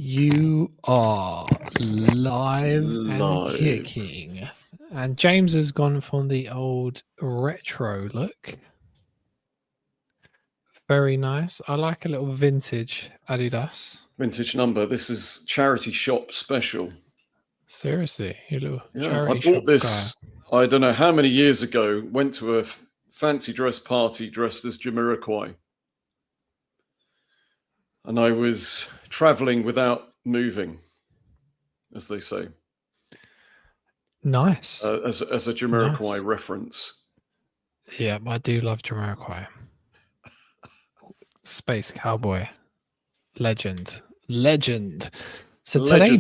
You are live and Live. kicking. And James has gone from the old retro look. Very nice. I like a little vintage Adidas. Vintage number. This is charity shop special. Seriously, you little Yeah, charity I shop bought this, I don't know how many years ago, went to a fancy dress party dressed as Jamiroquai. And I was traveling without moving, as they say. Nice. As a Jamiroquai reference. Yeah, I do love Jamiroquai. Space Cowboy. Legend. So today,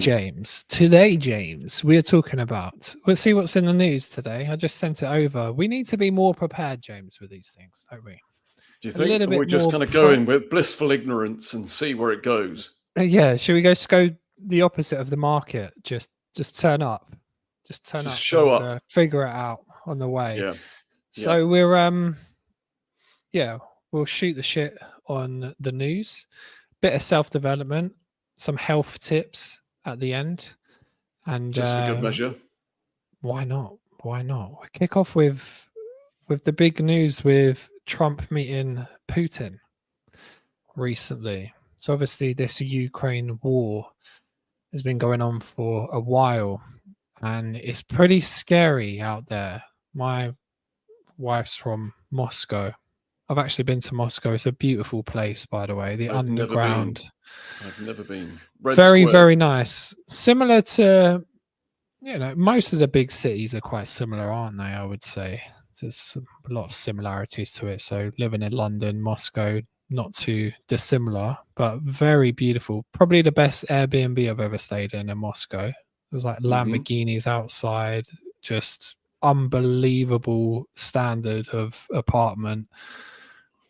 James, we're talking about, we'll see what's in the news today. I just sent it over. We need to be more prepared, James, with these things, don't we? Do you think? Or we just kind of go in with blissful ignorance and see where it goes? Yeah. Should we go the opposite of the market? Just turn up. Just turn up. Show up. Figure it out on the way. Yeah. So we'll shoot the shit on the news. Bit of self-development, some health tips at the end, and just for good measure. Why not? We'll kick off with the big news with Trump meeting Putin recently. So obviously this Ukraine war has been going on for a while, and it's pretty scary out there. My wife's from Moscow. I've actually been to Moscow. It's a beautiful place, by the way. The underground. I've never been. Very nice. Similar to, most of the big cities are quite similar, aren't they? I would say there's a lot of similarities to it. So living in London, Moscow, not too dissimilar, but very beautiful. Probably the best Airbnb I've ever stayed in Moscow. It was like Lamborghinis outside, just unbelievable standard of apartment.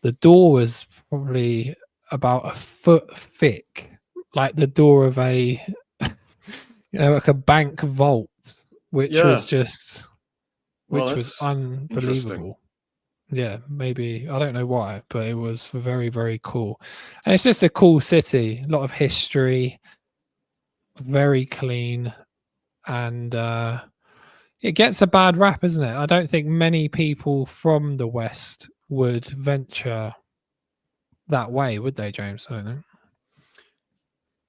The door was probably about a foot thick, like the door of a like a bank vault, which was unbelievable. Yeah, maybe, I don't know why, but it was very, very cool. And it's just a cool city, a lot of history, very clean, and it gets a bad rap, isn't it? I don't think many people from the West would venture that way, would they, James? I don't think.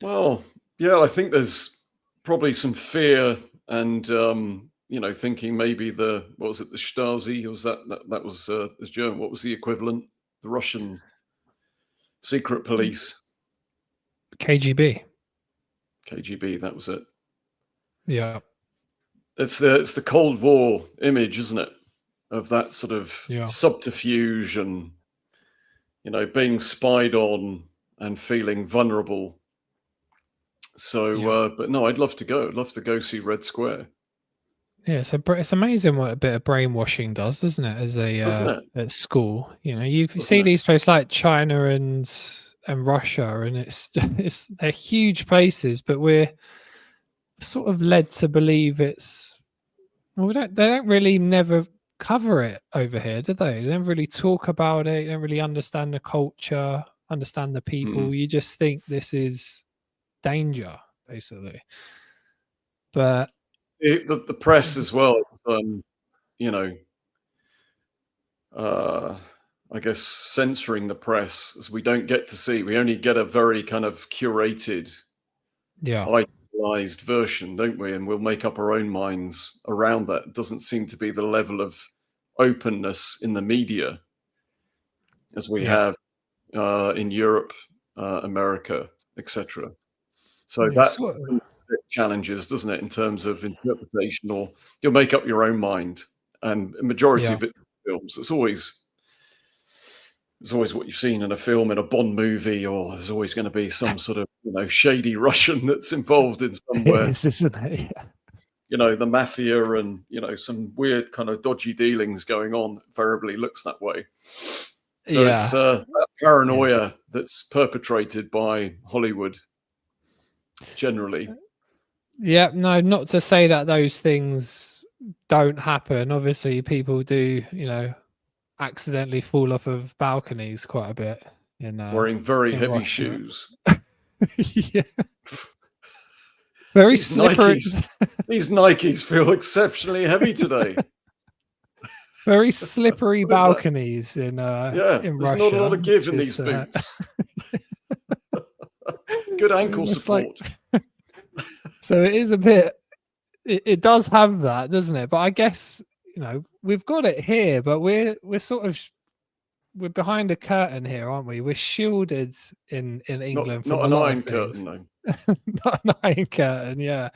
Well, yeah, I think there's probably some fear and thinking maybe the Stasi, was that was German. What was the equivalent? The Russian secret police. KGB, that was it. Yeah. It's the Cold War image, isn't it? Of that sort of subterfuge and, being spied on and feeling vulnerable. So, but no, I'd love to go. I'd love to go see Red Square. Yeah, so it's amazing what a bit of brainwashing does, doesn't it? As at school, you see these places like China and Russia, and they're huge places, but we're sort of led to believe they don't really never cover it over here, do they? They don't really talk about it. You don't really understand the culture, understand the people. You just think this is danger, basically. But the press as well, I guess censoring the press, as we don't get to see. We only get a very kind of curated, idealized version, don't we? And we'll make up our own minds around that. It doesn't seem to be the level of openness in the media as we have in Europe, America, etc. So that challenges, doesn't it, in terms of interpretation, or you'll make up your own mind. And a majority of it films, it's always what you've seen in a film, in a Bond movie, or there's always going to be some sort of shady Russian that's involved in somewhere. Isn't it? The mafia and some weird kind of dodgy dealings going on. Invariably looks that way. So it's that paranoia that's perpetrated by Hollywood generally. Yeah, no, not to say that those things don't happen. Obviously, people do, accidentally fall off of balconies quite a bit. Wearing very heavy shoes. Yeah. Very slippery. These Nikes feel exceptionally heavy today. Very slippery balconies in there's Russia. Not a lot of give in these boots. Good ankle support. So it is a bit. It does have that, doesn't it? But I guess we've got it here, but we're behind a curtain here, aren't we? We're shielded in England from a lot of things. Curtain, no. Not an iron curtain, yeah.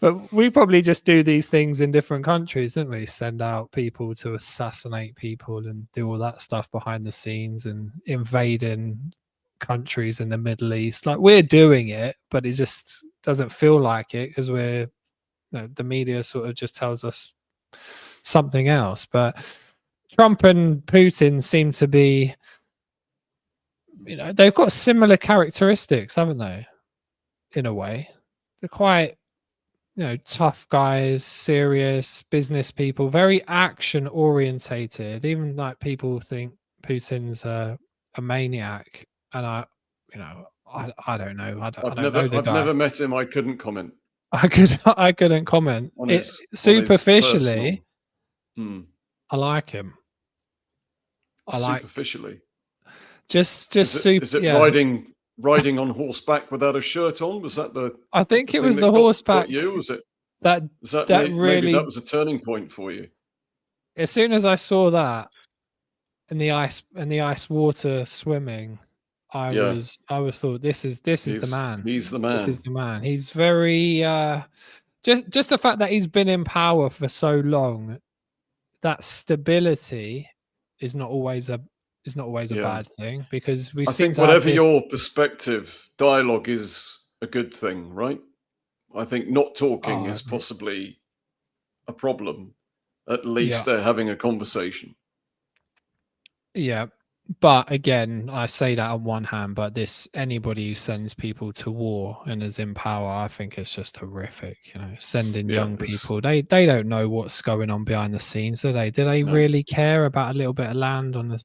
But we probably just do these things in different countries, don't we? Send out people to assassinate people and do all that stuff behind the scenes and invading countries in the Middle East. Like, we're doing it, but it just doesn't feel like it because the media sort of just tells us something else. But Trump and Putin seem to be, they've got similar characteristics, haven't they? In a way, they're quite tough guys, serious business people, very action orientated. Even like people think Putin's a maniac, and I don't know. I've never met him. I couldn't comment. I couldn't comment. Superficially, I like him. Superficially. Just is it riding on horseback without a shirt on? Was that the? I think it was the horseback. Was it? That maybe that was a turning point for you. As soon as I saw that in the ice water swimming, I was thought this is the man. He's the man. This is the man. He's very just the fact that he's been in power for so long, that stability is not always a bad thing, because I think whatever your perspective, dialogue is a good thing, right? I think not talking is possibly a problem. At least they're having a conversation. Yeah. But again, I say that on one hand, but anybody who sends people to war and is in power, I think it's just horrific. Sending young people, they don't know what's going on behind the scenes, do they? Do they really care about a little bit of land on the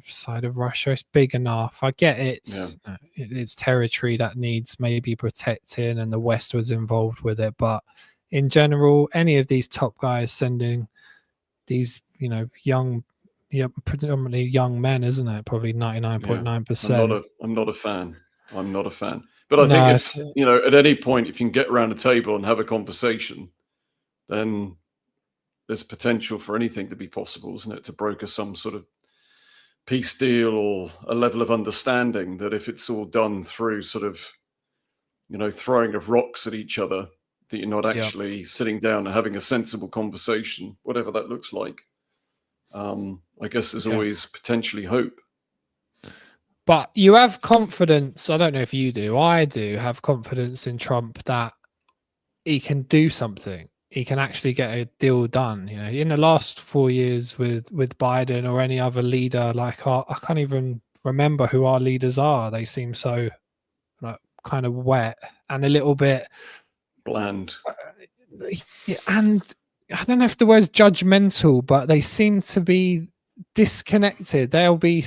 side of Russia? It's big enough. I get it's territory that needs maybe protecting, and the West was involved with it. But in general, any of these top guys sending these, young. Yeah, predominantly young men, isn't it? Probably 99.9%. I'm not a fan. But I think if at any point, if you can get around a table and have a conversation, then there's potential for anything to be possible, isn't it? To broker some sort of peace deal or a level of understanding, that if it's all done through sort of, throwing of rocks at each other, that you're not actually sitting down and having a sensible conversation, whatever that looks like. I guess there's always potentially hope. But you have confidence. I don't know if you do. I do have confidence in Trump that he can do something. He can actually get a deal done. In the last 4 years with Biden or any other leader, like I can't even remember who our leaders are. They seem so kind of wet and a little bit bland. And I don't know if the word's judgmental, but they seem to be disconnected. They'll be,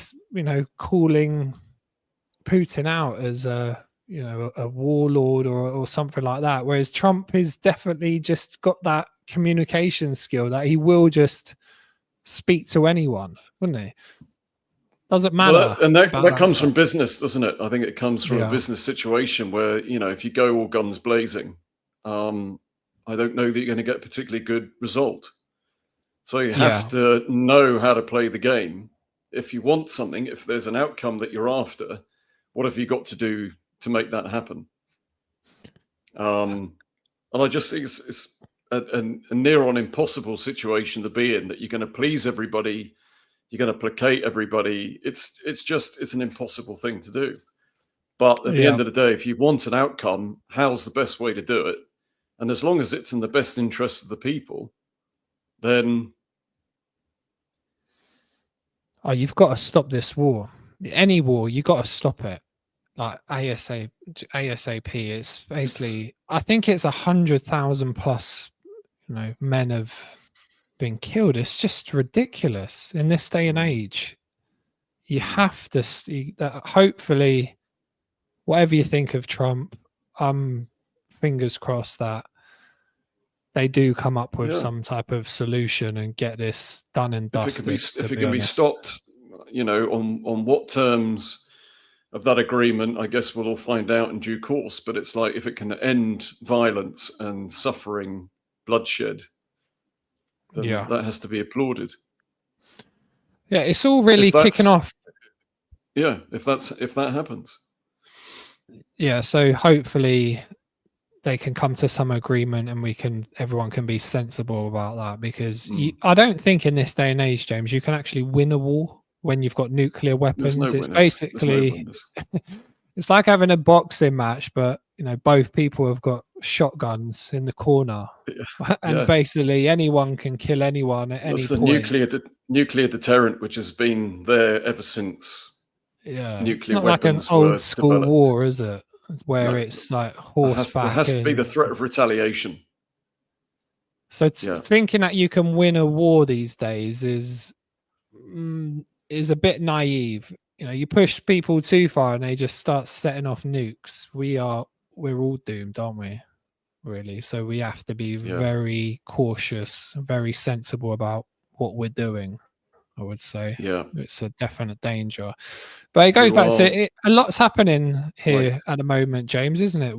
calling Putin out as a warlord or something like that. Whereas Trump is definitely just got that communication skill that he will just speak to anyone, wouldn't he? Doesn't matter. Well, that comes from business, doesn't it? I think it comes from a business situation where, if you go all guns blazing, I don't know that you're going to get a particularly good result. So you have to know how to play the game. If you want something, if there's an outcome that you're after, what have you got to do to make that happen? And I just think it's a near on impossible situation to be in, that you're going to please everybody, you're going to placate everybody. It's an impossible thing to do. But at the end of the day, if you want an outcome, how's the best way to do it? And as long as it's in the best interest of the people, then... Oh, you've got to stop this war. Any war, you've got to stop it. Like ASAP. It's basically, I think it's 100,000 plus, men have been killed. It's just ridiculous in this day and age. You have to, hopefully, whatever you think of Trump, fingers crossed that they do come up with Yeah. some type of solution and get this done and If it can be, dusted. if To it be can be honest, stopped, on what terms of that agreement, I guess we'll all find out in due course. But it's like, if it can end violence and suffering, bloodshed, then that has to be applauded. Yeah, it's all really kicking off. Yeah, if that happens. Yeah, so hopefully they can come to some agreement and everyone can be sensible about that, because I don't think in this day and age, James, you can actually win a war when you've got nuclear weapons. There's no It's winners. basically There's no winners. it's like having a boxing match, but both people have got shotguns in the corner. Yeah. And basically anyone can kill anyone at any point. The nuclear deterrent, which has been there ever since. Yeah, nuclear it's not weapons like an were old school developed. war, is it? Where it's like horseback. There has to be the threat of retaliation. So thinking that you can win a war these days is a bit naive. You push people too far and they just start setting off nukes. We're all doomed, aren't we? Really. So we have to be very cautious, very sensible about what we're doing, I would say. Yeah. It's a definite danger. But it goes back to it. A lot's happening here at the moment, James, isn't it?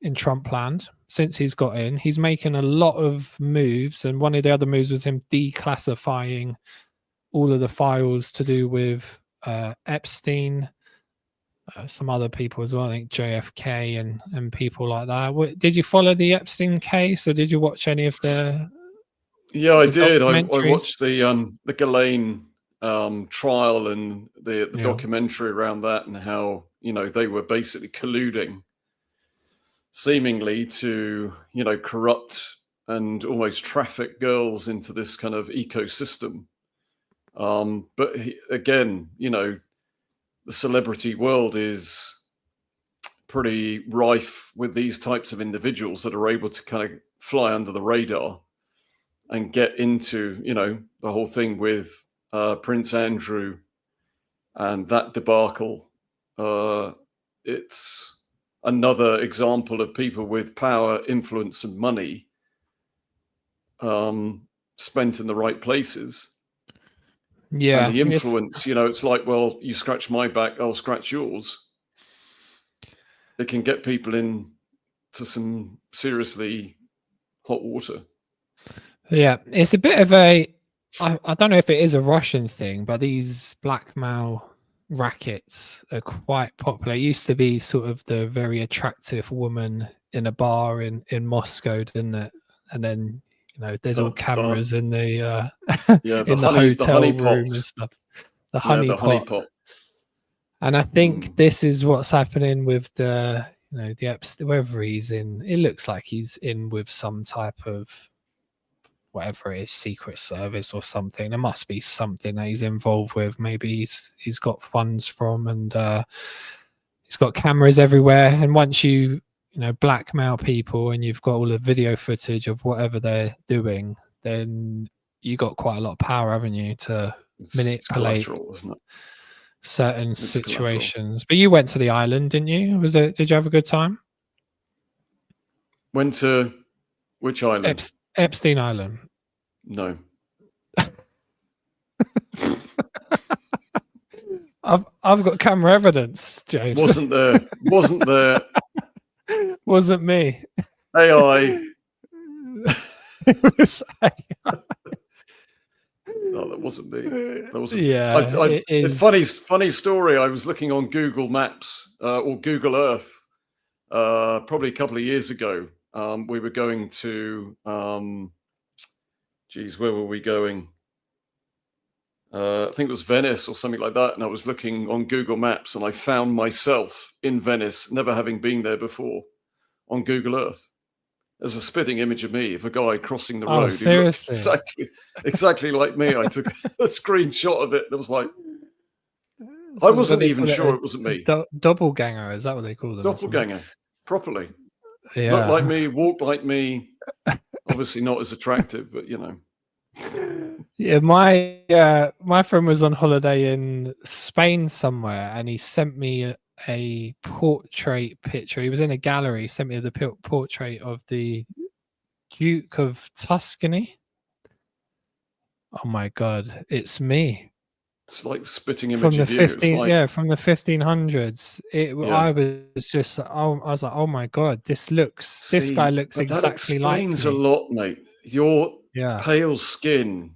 In Trump land, since he's got in, he's making a lot of moves, and one of the other moves was him declassifying all of the files to do with Epstein, some other people as well. I think JFK and people like that. Did you follow the Epstein case, or did you watch any of the? Yeah, I did. I watched the Ghislaine trial and the documentary around that, and how they were basically colluding, seemingly to corrupt and almost traffic girls into this kind of ecosystem. But again, the celebrity world is pretty rife with these types of individuals that are able to kind of fly under the radar and get into the whole thing with Prince Andrew and that debacle. It's another example of people with power, influence, and money spent in the right places. Yeah. And the influence, it's like, well, you scratch my back, I'll scratch yours. It can get people into some seriously hot water. Yeah, it's a bit of I don't know if it is a Russian thing, but these blackmail rackets are quite popular. It used to be sort of the very attractive woman in a bar in Moscow, didn't it? And then there's all cameras in the in the hotel room and stuff. The honeypot. And I think this is what's happening with the the Epstein, whether he's in. It looks like he's in with some type of whatever it is, Secret Service or something. There must be something that he's involved with. Maybe he's got funds from, and he's got cameras everywhere. And once you blackmail people and you've got all the video footage of whatever they're doing, then you got quite a lot of power, haven't you, to manipulate certain situations. But you went to the island, didn't you? Did you have a good time? Went to which island? Epstein Island. No. I've got camera evidence, James. Wasn't there. Wasn't me. AI. It was AI. No, that wasn't me. That wasn't. Yeah. Funny story. I was looking on Google Maps or Google Earth probably a couple of years ago. We were going to, where were we going? I think it was Venice or something like that. And I was looking on Google Maps and I found myself in Venice, never having been there before, on Google Earth. There's a spitting image of me of a guy crossing the road. Oh, seriously? Who looked exactly like me. I took a screenshot of it. And it was like, I wasn't even sure it wasn't me. Doppelganger, is that what they call them? Doppelganger, properly. Yeah. Looked like me, walked like me. Obviously not as attractive, but Yeah, my friend was on holiday in Spain somewhere, and he sent me a portrait picture. He was in a gallery. He sent me the portrait of the Duke of Tuscany. Oh my God, it's me. It's like spitting From image the of you. It's like, from the 1500s. I was just, oh, I was like, oh my God, this guy see, looks but that exactly like explains a me. lot, mate. Your Yeah. pale skin,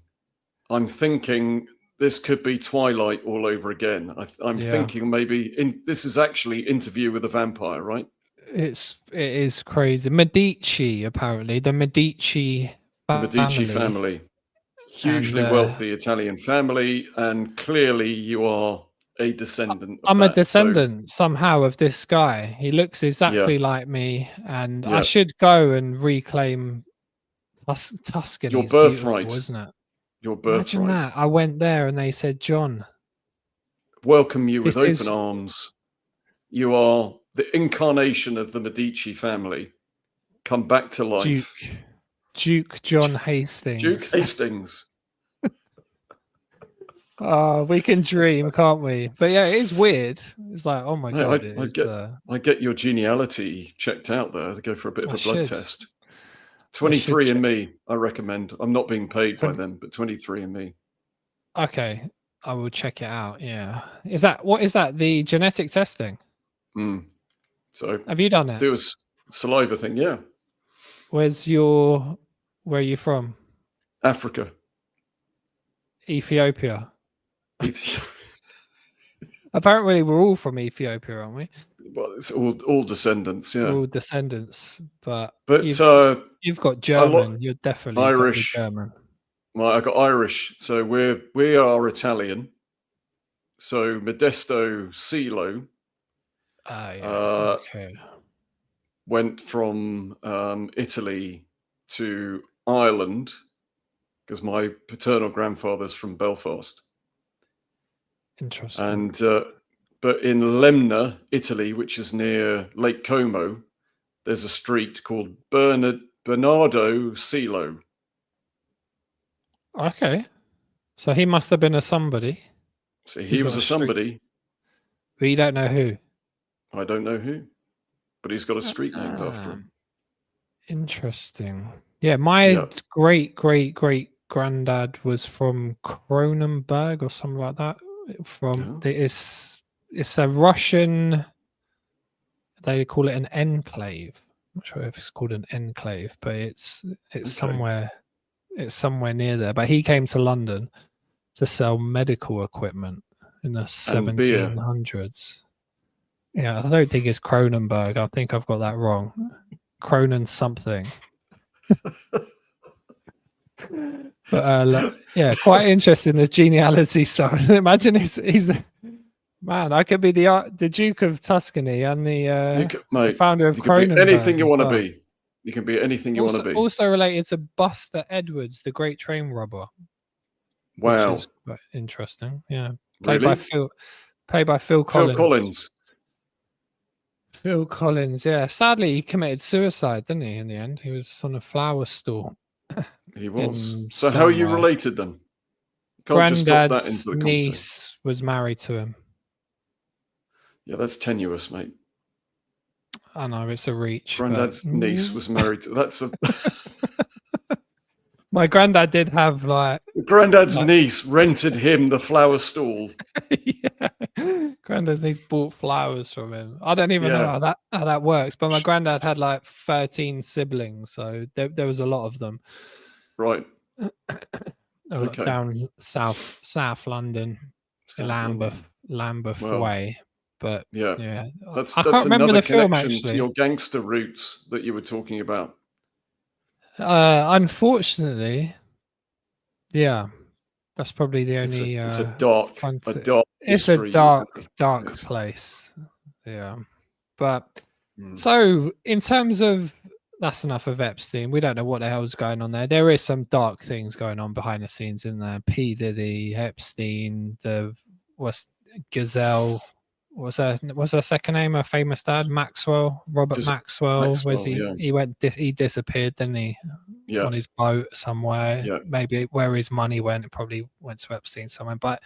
I'm thinking this could be Twilight all over again. I'm Yeah. thinking maybe this is actually Interview with a Vampire, right? It is crazy. Medici, apparently, the Medici The Medici family, family, and hugely wealthy Italian family, and clearly you are a descendant of I'm a that. So descendant somehow of this guy. He looks yeah, exactly like me, and I yeah, should go and reclaim your Tuscany's beautiful, birthright, isn't it? your Imagine birthright. that. I went there and they said, John, Welcome you this with open is arms. You are the incarnation of the Medici family. Come back to life. Duke John Duke Hastings. Hastings. Oh, we can dream, can't we? But yeah, it is weird. It's like, oh my Mate, God, it is. I get your genealogy checked out there to go for a bit of I a blood should. test. I should 23andMe, I recommend. I'm not being paid by 20 them, but 23andMe. Okay, I will check it out. Yeah. What is that? The genetic testing? Mm. So Have you done it? do a saliva thing, yeah. Where are you from? Africa. Ethiopia. Apparently we're all from Ethiopia, aren't we? Well, it's all descendants, yeah. We're all descendants, but you've got German. You're definitely Irish. got the German. Well, I got Irish, so we are Italian. So Modesto Silo Okay. went from Italy to Ireland because my paternal grandfather's from Belfast. Interesting. And but in Lemna, Italy, which is near Lake Como, there's a street called Bernardo Silo. Okay. So he must have been a somebody. So he was a somebody. But you don't know who. I don't know who, but he's got a street named after him. Interesting. Yeah, my great granddad was from Cronenberg or something like that. It's a Russian. They call it an enclave. I'm not sure if it's called an enclave, but it's somewhere. It's somewhere near there. But he came to London to sell medical equipment in the 1700s. Yeah, I don't think it's Cronenberg. I think I've got that wrong. Cronin something. But yeah, quite interesting, this genealogy story. Imagine he's man, I could be the Duke of Tuscany and the founder of Cronenberg. Anything you want to be. You can be anything you want to be. Also related to Buster Edwards, the great train robber. Wow. Which is quite interesting. Yeah. Played by Phil Collins. Phil Collins, yeah. Sadly, he committed suicide, didn't he, in the end? He was on a flower stall. He was. So how are you related then? Granddad's niece was married to him. Yeah, that's tenuous, mate. I know, it's a reach. Granddad's niece was married to... That's a... My granddad did have Granddad's niece rented him the flower stall. Yeah. Granddad's niece bought flowers from him. I don't even know how that works, but my granddad had 13 siblings, so there was a lot of them. Right. Okay. Down South London, Lambeth Way. But yeah. That's I can't remember the film actually. To your gangster roots that you were talking about. Unfortunately, yeah, that's probably the only. It's a dark place. Yeah, but so in terms of that's enough of Epstein. We don't know what the hell's going on there. There is some dark things going on behind the scenes in there. P. Diddy, Epstein, Gazelle. What's her second name? Her famous dad, Robert Maxwell. He disappeared, didn't he? Yeah. On his boat somewhere. Yeah. Maybe where his money went, it probably went to Epstein somewhere. But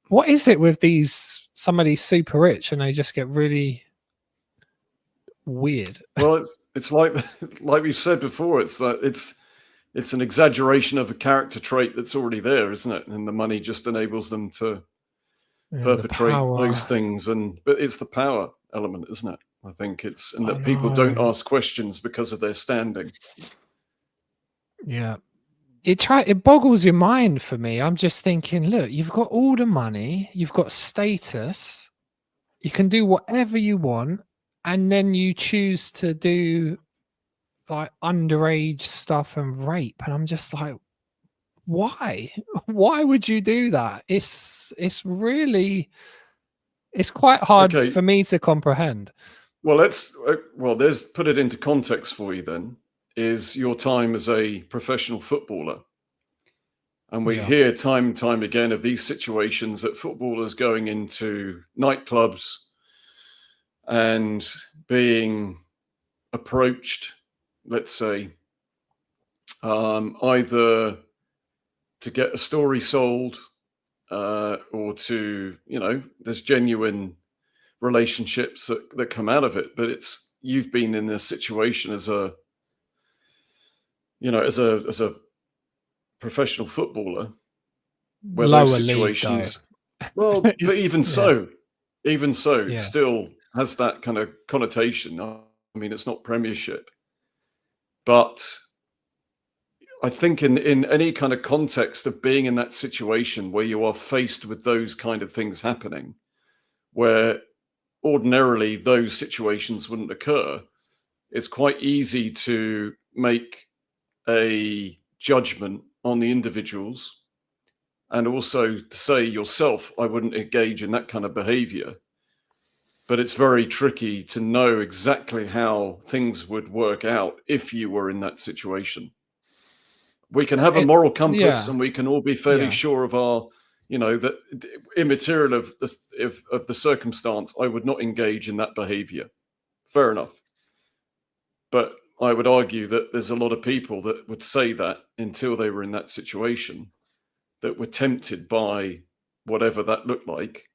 What is it with some of these super rich, and they just get really weird? Well, it's like like we've said before. It's that it's an exaggeration of a character trait that's already there, isn't it? And the money just enables them to Yeah, the perpetrate those power. things. But it's the power element, isn't it? I think it's, and I that people don't know. ask questions because of their standing. Yeah. It boggles your mind for me. I'm just thinking, look, you've got all the money, you've got status, you can do whatever you want, and then you choose to do like underage stuff and rape. And I'm just like, why? Why would you do that? It's really it's quite hard Okay, for me to comprehend. well, there's put it into context for you then. Is your time as a professional footballer. And we Yeah. hear time and time again of these situations that footballers going into nightclubs and being approached, let's say, either to get a story sold or to, there's genuine relationships that come out of it. But you've been in this situation as a professional footballer where those Lower league though. situations, well, but even Yeah. so, it Yeah. still has that kind of connotation. I mean, it's not Premiership, but I think in any kind of context of being in that situation where you are faced with those kind of things happening, where ordinarily those situations wouldn't occur, it's quite easy to make a judgment on the individuals, and also to say yourself, I wouldn't engage in that kind of behavior. But it's very tricky to know exactly how things would work out if you were in that situation. We can have a moral compass, Yeah. and we can all be fairly Yeah. sure of our, that immaterial of the circumstance. I would not engage in that behavior. Fair enough. But I would argue that there's a lot of people that would say that until they were in that situation, that were tempted by whatever that looked like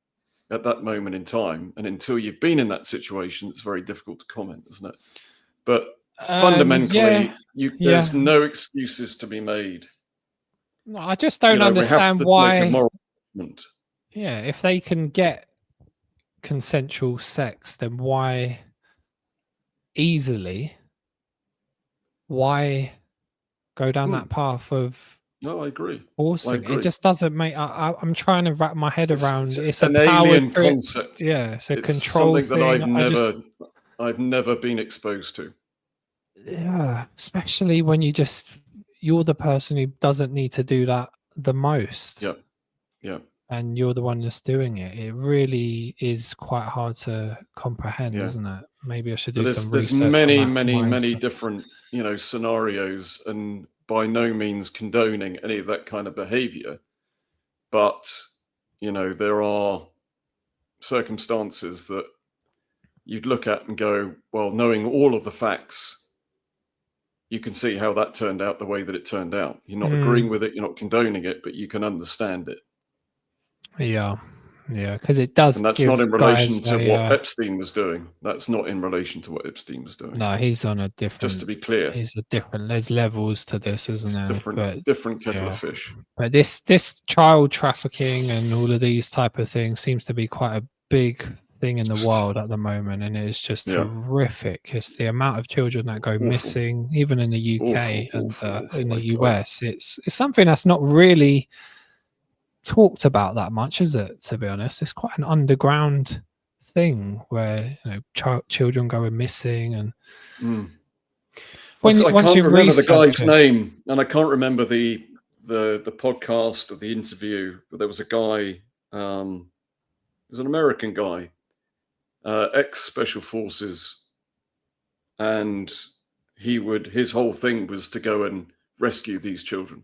at that moment in time. And until you've been in that situation, it's very difficult to comment, isn't it? But Yeah. fundamentally, there's Yeah. no excuses to be made. No, I just don't We have understand to make a why. moral judgment. Yeah, if they can get consensual sex, then why why go down that path of No, I agree. forcing? It just doesn't make. I'm trying to wrap my head It's around. It's a an power alien trip. concept. Yeah, it's a It's control something that thing. I've never been exposed to. Yeah, especially when you're the person who doesn't need to do that the most. Yeah. Yeah. And you're the one that's doing it. It really is quite hard to comprehend, Yeah. isn't it? Maybe I should So do some there's research on many, that many, many myself. different, scenarios, and by no means condoning any of that kind of behavior. But, there are circumstances that you'd look at and go, well, knowing all of the facts, you can see how that turned out the way that it turned out. You're not agreeing with it, you're not condoning it, but you can understand it. Yeah, because it does And that's give not in guys relation to what Epstein was doing. That's not in relation to what Epstein was doing. no, he's on a Just to different. be clear, There's levels to this, isn't there? But different kettle of fish. But this child trafficking and all of these type of things seems to be quite a big thing in the world at the moment, and it's just horrific. It's the amount of children that go missing, even in the UK and in the US. It's something that's not really talked about that much, is it? To be honest, it's quite an underground thing where children going missing, and I can't remember the guy's name, and I can't remember the podcast or the interview, but there was a guy, there's an American guy, ex special forces, and his whole thing was to go and rescue these children.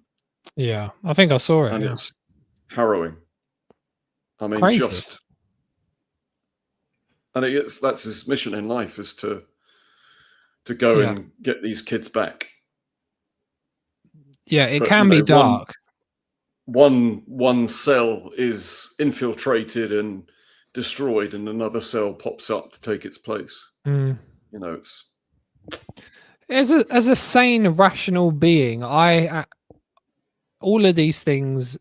Yeah, I think I saw it, and it's harrowing. I mean, crazy. That's his mission in life, is to go and get these kids back. Yeah, it can be dark. one cell is infiltrated and destroyed, and another cell pops up to take its place. You know, it's as a sane, rational being, all of these things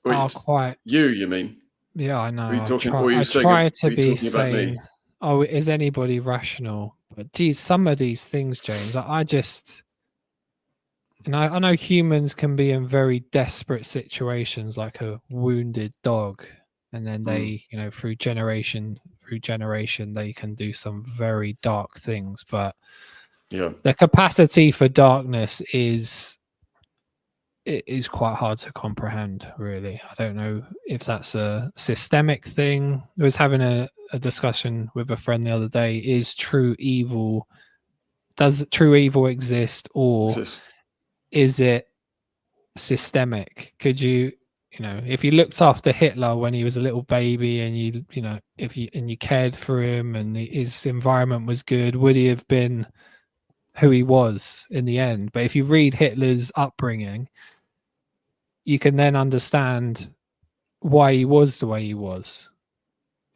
are quite. You mean? Yeah, I know. Are you talking? Or I are try to you be talking about sane. me? Oh, is anybody rational? But geez, some of these things, James, I just, and I know humans can be in very desperate situations, like a wounded dog, and then they, through generation, they can do some very dark things. But Yeah, the capacity for darkness is quite hard to comprehend, really. I don't know if that's a systemic thing. I was having a discussion with a friend the other day. Does true evil exist, or is it systemic? Could you, if you looked after Hitler when he was a little baby, and you cared for him and his environment was good, would he have been who he was in the end? But if you read Hitler's upbringing, you can then understand why he was the way he was.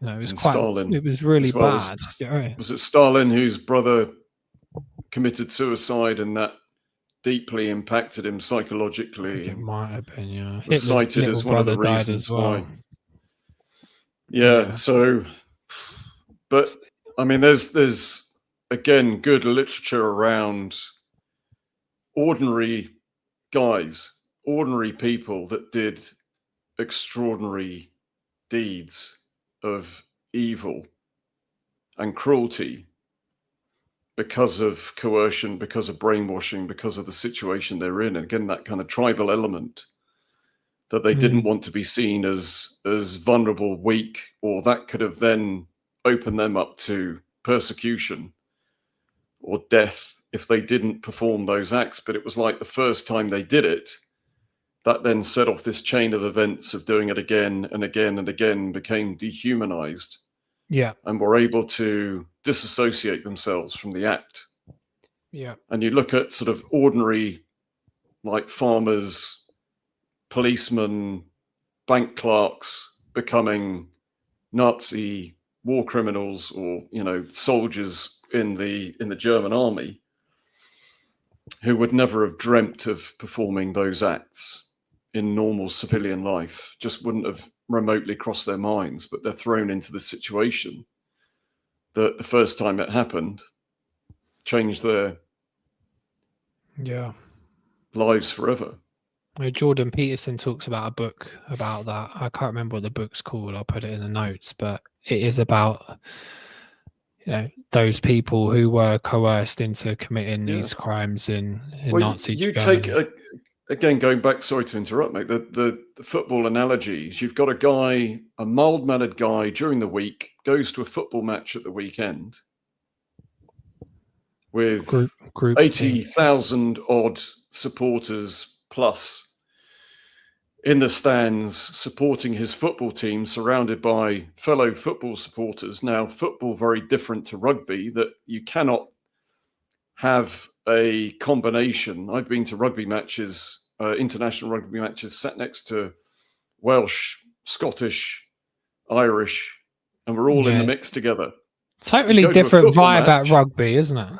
It was Stalin. It was really well. bad. Was it Stalin whose brother committed suicide, and that deeply impacted him psychologically? I think it might have been, yeah. Was Hitler's cited as one of the reasons why. Yeah. So, but I mean, there's again good literature around ordinary guys, ordinary people that did extraordinary deeds of evil and cruelty because of coercion, because of brainwashing, because of the situation they're in. And again, that kind of tribal element that they didn't want to be seen as vulnerable, weak, or that could have then opened them up to persecution or death if they didn't perform those acts. But it was like the first time they did it, that then set off this chain of events of doing it again and again and again, became dehumanized. Yeah. And were able to disassociate themselves from the act. Yeah. And you look at sort of ordinary, like farmers, policemen, bank clerks becoming Nazi war criminals, or soldiers in the German army, who would never have dreamt of performing those acts in normal civilian life, just wouldn't have remotely crossed their minds. But they're thrown into the situation that the first time it happened changed their lives forever. Jordan Peterson talks about a book about that. I can't remember what the book's called. I'll put it in the notes, but it is about those people who were coerced into committing these crimes in Nazi Germany. Again, going back, sorry to interrupt, mate, the football analogies. You've got a mild-mannered guy during the week, goes to a football match at the weekend with group 80,000 odd supporters plus in the stands supporting his football team, surrounded by fellow football supporters. Now, football very different to rugby, that you cannot have a combination. I've been to rugby matches, international rugby matches, sat next to Welsh, Scottish, Irish, and we're all in the mix together. Totally different vibe at rugby, isn't it?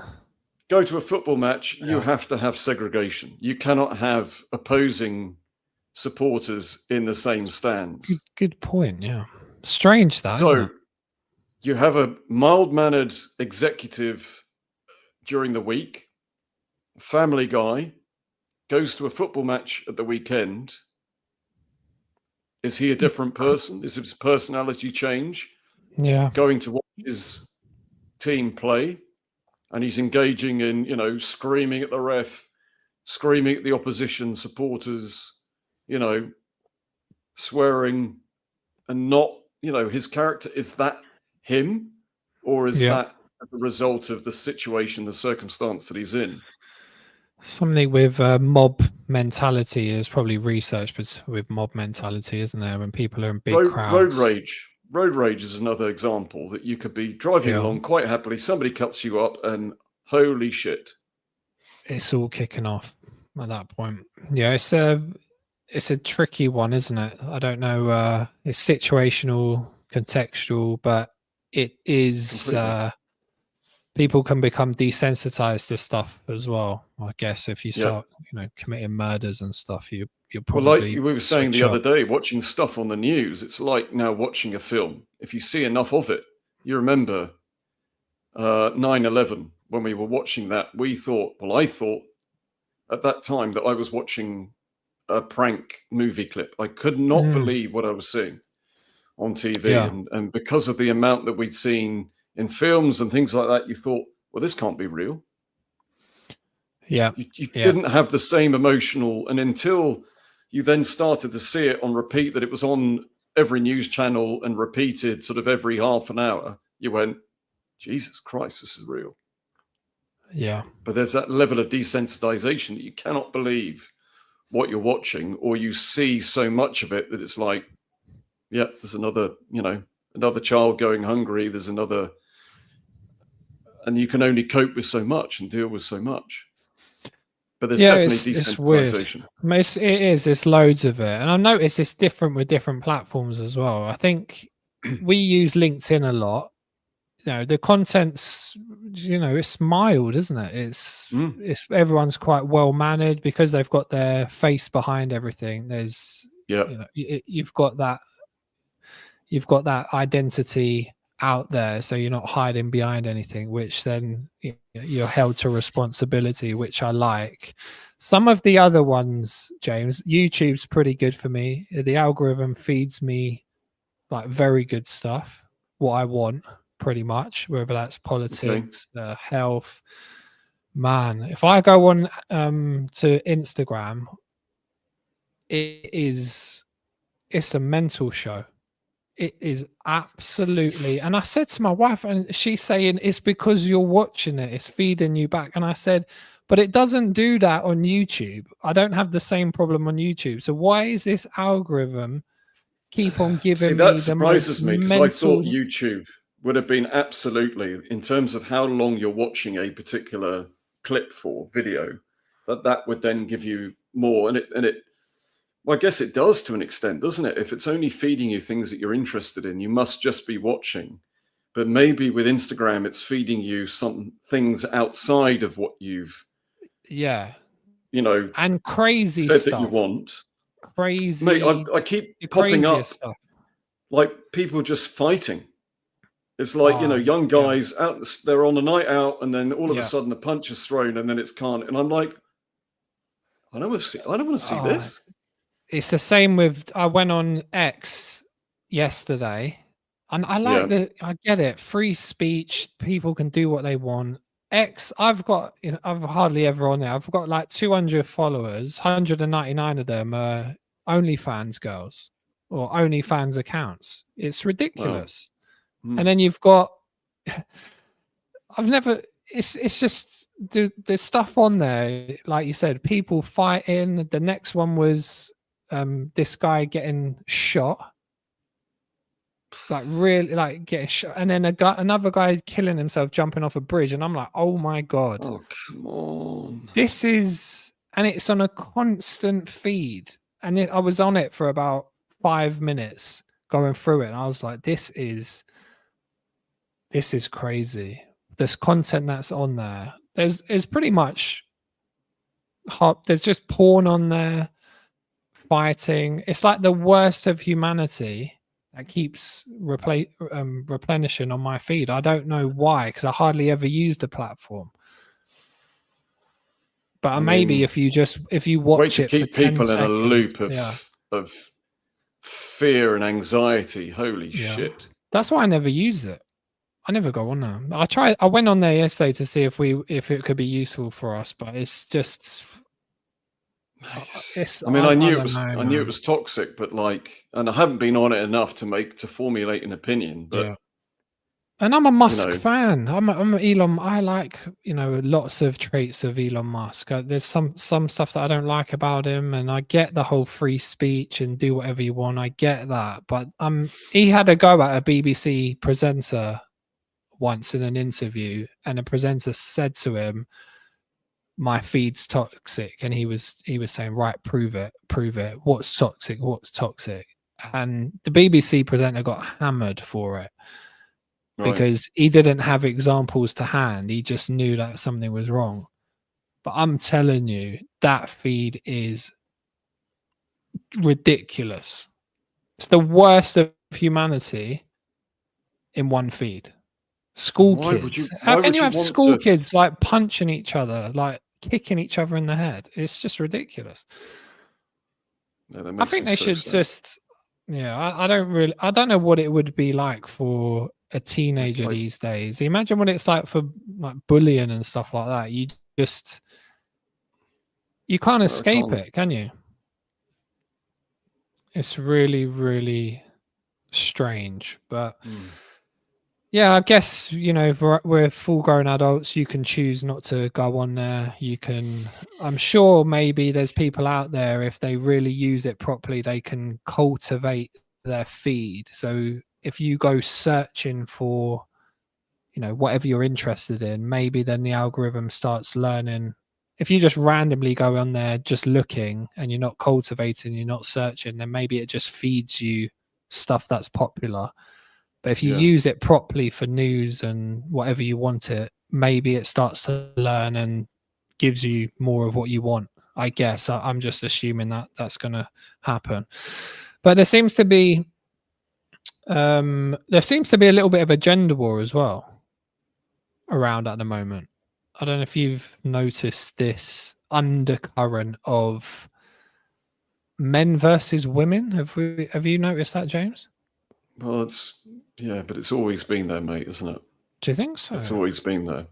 Go to a football match, you have to have segregation. You cannot have opposing supporters in the same stands. Good point, yeah. Strange that, isn't it? You have a mild-mannered executive during the week, family guy, goes to a football match at the weekend. Is he a different person? Is his personality change? Yeah. Going to watch his team play, and he's engaging in, screaming at the ref, screaming at the opposition supporters, swearing, and not, his character. Is that him? Or is that a result of the situation, the circumstance that he's in? Something with mob mentality. There's probably research with mob mentality, isn't there? When people are in big crowds. Road rage is another example that you could be driving along quite happily. Somebody cuts you up and holy shit. It's all kicking off at that point. Yeah, it's a tricky one, isn't it? I don't know. It's situational, contextual, but it is. Completely. People can become desensitized to stuff as well. I guess if you Yeah. start, committing murders and stuff, you'll Well, like probably we were saying switch the other off. day, watching stuff on the news, it's like now watching a film. If you see enough of it, you remember 9/11 when we were watching that. We thought, well, I thought at that time that I was watching a prank movie clip. I could not Mm, believe what I was seeing on TV, yeah, and because of the amount that we'd seen in films and things like that, you thought, well, this can't be real. yeah, You yeah, didn't have the same emotional, and until you then started to see it on repeat, that it was on every news channel and repeated sort of every half an hour, you went, Jesus Christ, this is real. yeah, But there's that level of desensitization that you cannot believe what you're watching, or you see so much of it that it's like, yeah, there's another child going hungry. There's another, and you can only cope with so much and deal with so much. But there's yeah. definitely It's weird. desensitization. It is. There's loads of it, and I've noticed it's different with different platforms as well. I think we use LinkedIn a lot. The content's, it's mild, isn't it? Mm, It's everyone's quite well mannered because they've got their face behind everything. There's, yeah. you've got that identity out there, so you're not hiding behind anything, which then you're held to responsibility, which I like. Some of the other ones, James, YouTube's pretty good for me. The algorithm feeds me like very good stuff, what I want, pretty much, whether that's Okay. politics, health. Man, if I go on to Instagram, it's a mental show. It is absolutely. And I said to my wife, and she's saying it's because you're watching it, it's feeding you back. And I said, but it doesn't do that on YouTube. I don't have the same problem on YouTube. So why is this algorithm keep on See, giving that me the most surprises me because I thought mental? YouTube would have been absolutely, in terms of how long you're watching a particular clip for video, that would then give you more. And it well, I guess it does to an extent, doesn't it? If it's only feeding you things that you're interested in, you must just be watching. But maybe with Instagram, it's feeding you some things outside of what you've, Yeah. you know, And crazy said that you stuff. want. Mate, Crazy, I keep the popping craziest up stuff. like people just fighting. It's like, Oh, young yeah. guys out, they're on a night out, and then all of a Yeah. sudden a punch is thrown, and then it's can't. And I'm like, I don't want to see Oh, this. it's the same with, I went on X yesterday, and Yeah. I get it. Free speech, people can do what they want. X, I've got, I've hardly ever on there. I've got like 200 followers, 199 of them are OnlyFans girls or OnlyFans accounts. It's Wow. ridiculous. And Hmm. then you've got, I've never. It's just the stuff on there, like you said, people fighting. The next one was this guy getting shot, like really, like getting shot, and then another guy killing himself jumping off a bridge, and I'm like, oh my god, Oh, come on. this is, and it's on a constant feed, and I was on it for about 5 minutes going through it, and I was like, this is crazy. This content that's on there, there's pretty much hot. There's just porn on there, fighting. It's like the worst of humanity that keeps replenishing on my feed. I don't know why, because I hardly ever use the platform. But I maybe mean, if you way watch to it for keep 10 people in a seconds, loop yeah, of fear and anxiety. Holy yeah. shit. That's why I never use it. I never go on there. I went on there yesterday to see if it could be useful for us, but it's just it's I mean, I don't know, I knew it man. was toxic, but like, and I haven't been on it enough to formulate an opinion. But Yeah. And I'm a you Musk know, fan. I'm a Elon. I like, lots of traits of Elon Musk. There's some stuff that I don't like about him, and I get the whole free speech and do whatever you want. I get that, but he had a go at a BBC presenter once in an interview, and a presenter said to him, my feed's toxic, and he was saying, right, prove it, what's toxic, and the BBC presenter got hammered for it Right. because he didn't have examples to hand. He just knew that something was wrong. But I'm telling you, that feed is ridiculous. It's the worst of humanity in one feed. School Why would kids. you? How Why can would you you have want school to? kids like punching each other, like kicking each other in the head? It's just ridiculous. No, that I makes think me they so should sad. just, yeah, I don't know what it would be like for a teenager Like, these days. Imagine what it's like for like bullying and stuff like that. Just, you can't I escape can't. it, can you? It's really, really strange. But Hmm. yeah, I guess, we're full grown adults. You can choose not to go on there. I'm sure maybe there's people out there, if they really use it properly, they can cultivate their feed. So if you go searching for, whatever you're interested in, maybe then the algorithm starts learning. If you just randomly go on there just looking and you're not cultivating, you're not searching, then maybe it just feeds you stuff that's popular. But if you Yeah. use it properly for news and whatever you want it, maybe it starts to learn and gives you more of what you want. I guess I'm just assuming that that's going to happen. But there seems to be a little bit of a gender war as well around at the moment. I don't know if you've noticed this undercurrent of men versus women. Have you noticed that, James? Well, but it's always been there, mate, isn't it? Do you think It's so? always been there.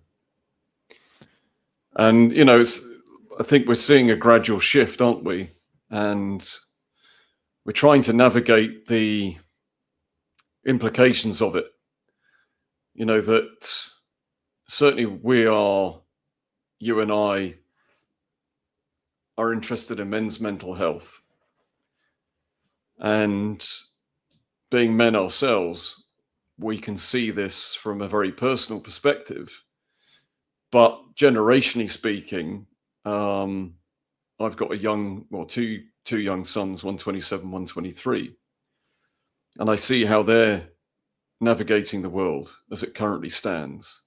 And I think we're seeing a gradual shift, aren't we? And we're trying to navigate the implications of it. That certainly you and I are interested in men's mental health. And being men ourselves, we can see this from a very personal perspective. But generationally speaking, I've got two young sons, one 27, one 23, and I see how they're navigating the world as it currently stands.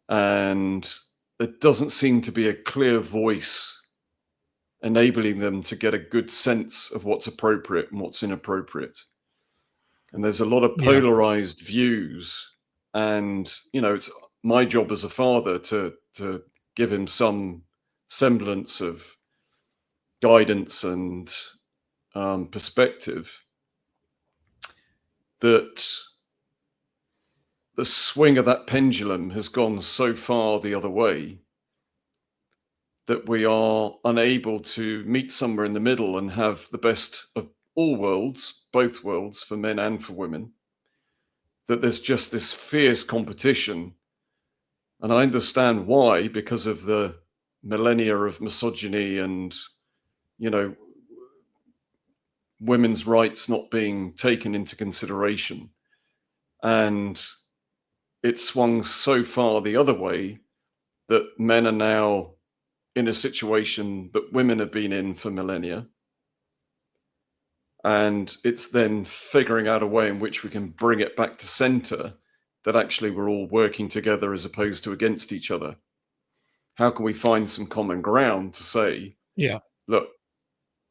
And there doesn't seem to be a clear voice enabling them to get a good sense of what's appropriate and what's inappropriate. And there's a lot of Yeah. polarized views. And, it's my job as a father to give him some semblance of guidance and perspective, that the swing of that pendulum has gone so far the other way that we are unable to meet somewhere in the middle and have the best of all worlds, both worlds, for men and for women. That there's just this fierce competition. And I understand why, because of the millennia of misogyny and, women's rights not being taken into consideration. And it swung so far the other way that men are now in a situation that women have been in for millennia. And it's then figuring out a way in which we can bring it back to center, that actually we're all working together as opposed to against each other. How can we find some common ground to say, Yeah. look,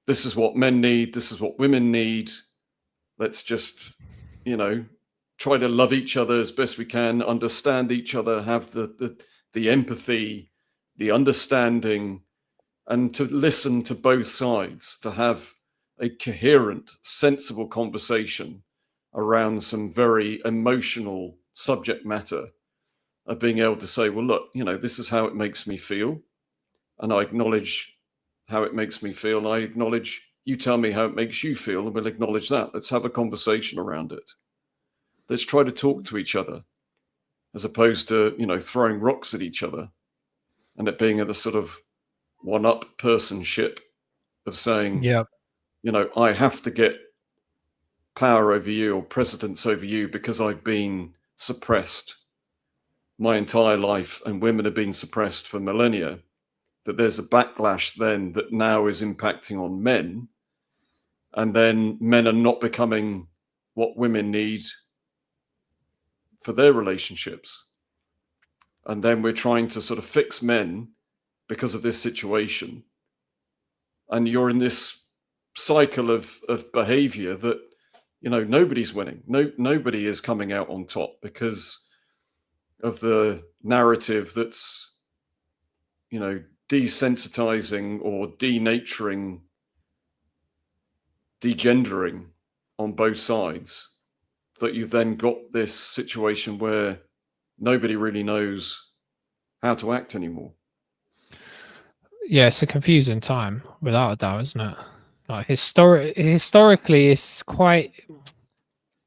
this is what men need, this is what women need. Let's just, try to love each other as best we can, understand each other, have the empathy, the understanding, and to listen to both sides, to have a coherent, sensible conversation around some very emotional subject matter, of being able to say, well, look, this is how it makes me feel. And I acknowledge how it makes me feel. And I acknowledge you tell me how it makes you feel, and we'll acknowledge that. Let's have a conversation around it. Let's try to talk to each other, as opposed to, throwing rocks at each other and it being a sort of one-up personship of saying, Yeah. I have to get power over you or precedence over you because I've been suppressed my entire life and women have been suppressed for millennia. that there's a backlash then that now is impacting on men, and then men are not becoming what women need for their relationships. And then we're trying to sort of fix men because of this situation. And you're in this cycle of behavior that, nobody's winning. Nobody is coming out on top because of the narrative that's, desensitizing or denaturing, degendering on both sides, that you've then got this situation where nobody really knows how to act anymore. Yeah, it's a confusing time, without a doubt, isn't it? Like historically, it's quite.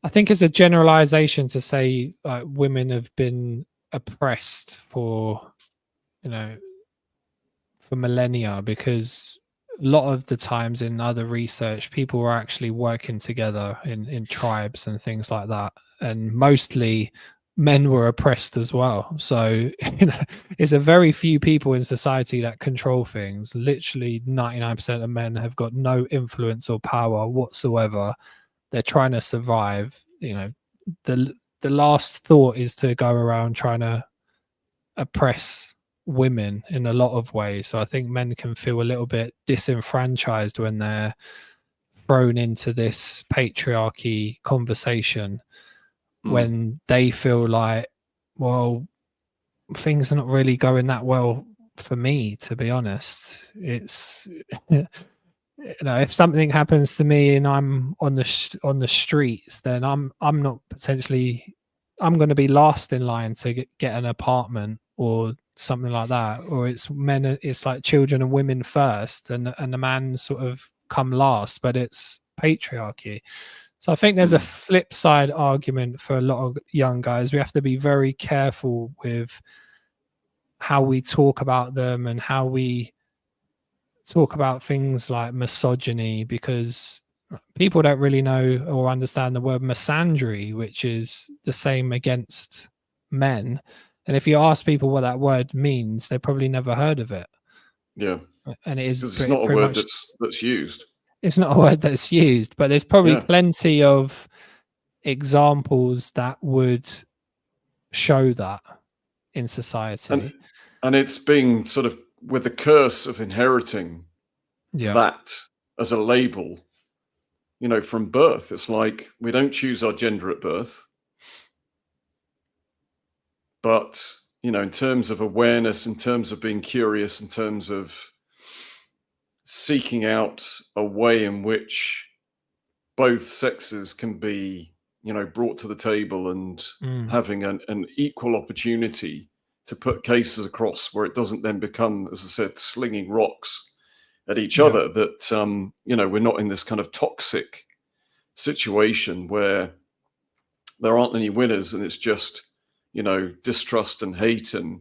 I think it's a generalization to say like women have been oppressed for, for millennia, because a lot of the times in other research, people were actually working together in tribes and things like that, and mostly men were oppressed as well. So it's a very few people in society that control things. Literally 99% of men have got no influence or power whatsoever. They're trying to survive. The last thought is to go around trying to oppress women in a lot of ways. So I think men can feel a little bit disenfranchised when they're thrown into this patriarchy conversation, when they feel like, well, things are not really going that well for me, to be honest. It's if something happens to me and I'm on the streets, then I'm not potentially, I'm going to be last in line to get an apartment or something like that. Or it's like children and women first, and the man sort of come last, but it's patriarchy. So I think there's a flip side argument for a lot of young guys. We have to be very careful with how we talk about them and how we talk about things like misogyny, because people don't really know or understand the word misandry, which is the same against men. And if you ask people what that word means, they probably never heard of it. Yeah. And it is it's not a word that's used. It's not a word that's used, but there's probably plenty of examples that would show that in society. And it's being sort of with the curse of inheriting that as a label, from birth. It's like we don't choose our gender at birth. But, in terms of awareness, in terms of being curious, in terms of seeking out a way in which both sexes can be, brought to the table and having an equal opportunity to put cases across, where it doesn't then become, as I said, slinging rocks at each other, that, we're not in this kind of toxic situation where there aren't any winners and it's just, distrust and hate. And,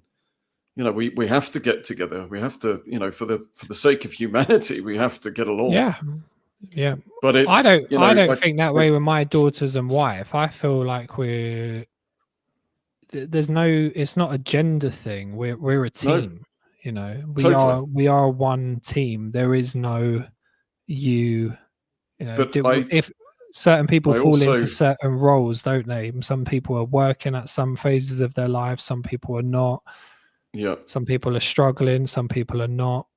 we have to get together. We have to, for the sake of humanity, we have to get along. Yeah. But it's, I don't think that way with my daughters and wife. I feel like it's not a gender thing. We're a team. We are one team. There is no you. But if certain people fall into certain roles, don't they? Some people are working at some phases of their life. Some people are not. Yeah. Some people are struggling. Some people are not.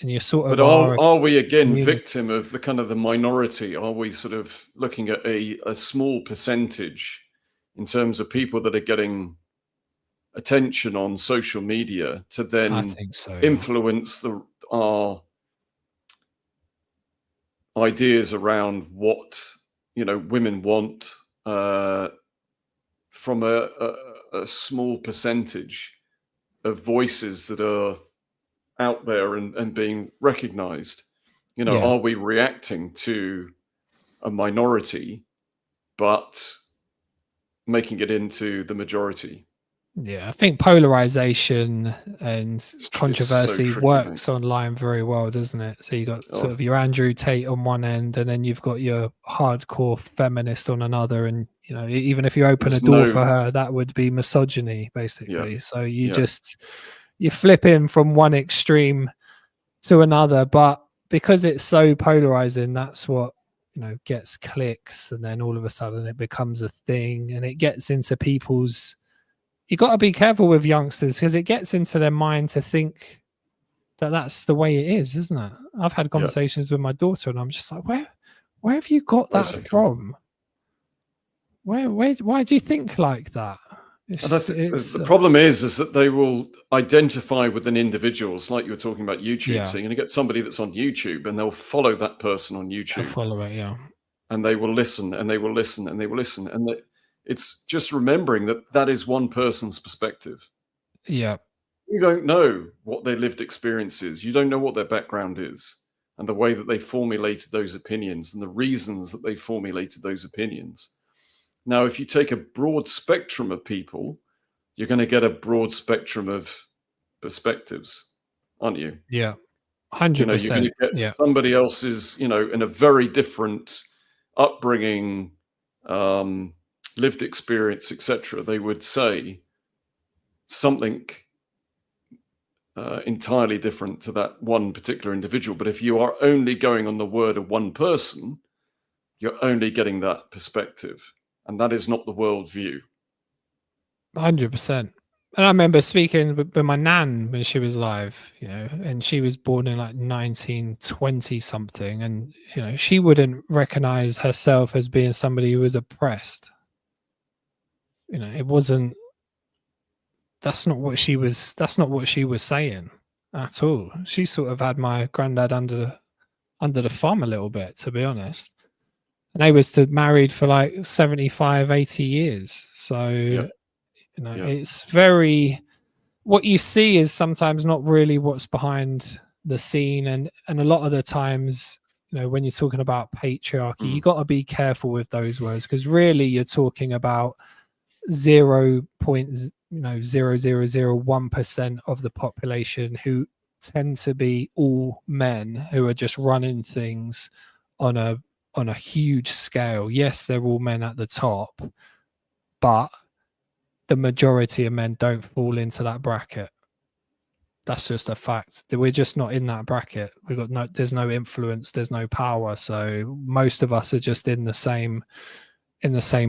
And you're sort of. But are we again victim of the kind of the minority? Are we sort of looking at a small percentage in terms of people that are getting attention on social media to then I think so, influence our ideas around what women want from a small percentage of voices that are out there and being recognized? Are we reacting to a minority but making it into the majority? Yeah, I think polarization and controversy works online very well, doesn't it? So you got sort of your Andrew Tate on one end, and then you've got your hardcore feminist on another. And even if you open a door for her, that would be misogyny, basically. So you flip in from one extreme to another, but because it's so polarizing, that's what, you know, gets clicks, and then all of a sudden it becomes a thing, and it gets into people's. You got to be careful with youngsters, because it gets into their mind to think that that's the way it is, isn't it? I've had conversations with my daughter, and I'm just like, where have you got that from? Where why do you think like that? The problem is that they will identify with an individual. It's like you were talking about YouTube. Yeah. So you're going to get somebody that's on YouTube, and they'll follow that person on YouTube. They'll follow it, yeah. And they will listen, and they will listen, and they will listen. And it's just remembering that that is one person's perspective. Yeah. You don't know what their lived experience is. You don't know what their background is, and the way that they formulated those opinions, and the reasons that they formulated those opinions. Now, if you take a broad spectrum of people, you're going to get a broad spectrum of perspectives, aren't you? Yeah, 100%. You're going to get somebody else's, in a very different upbringing, lived experience, etc. They would say something entirely different to that one particular individual. But if you are only going on the word of one person, you're only getting that perspective. And that is not the worldview. 100%. And I remember speaking with my nan when she was alive, and she was born in like 1920 something. And, she wouldn't recognize herself as being somebody who was oppressed. It wasn't, that's not what she was saying at all. She sort of had my granddad under the thumb a little bit, to be honest. And they was married for like 75, 80 years. So, it's very, what you see is sometimes not really what's behind the scene. And a lot of the times, when you're talking about patriarchy, you got to be careful with those words, because really you're talking about 0.0001% of the population who tend to be all men who are just running things on a huge scale. Yes, they're all men at the top, but the majority of men don't fall into that bracket. That's just a fact. We're just not in that bracket. There's no influence, there's no power. So most of us are just in the same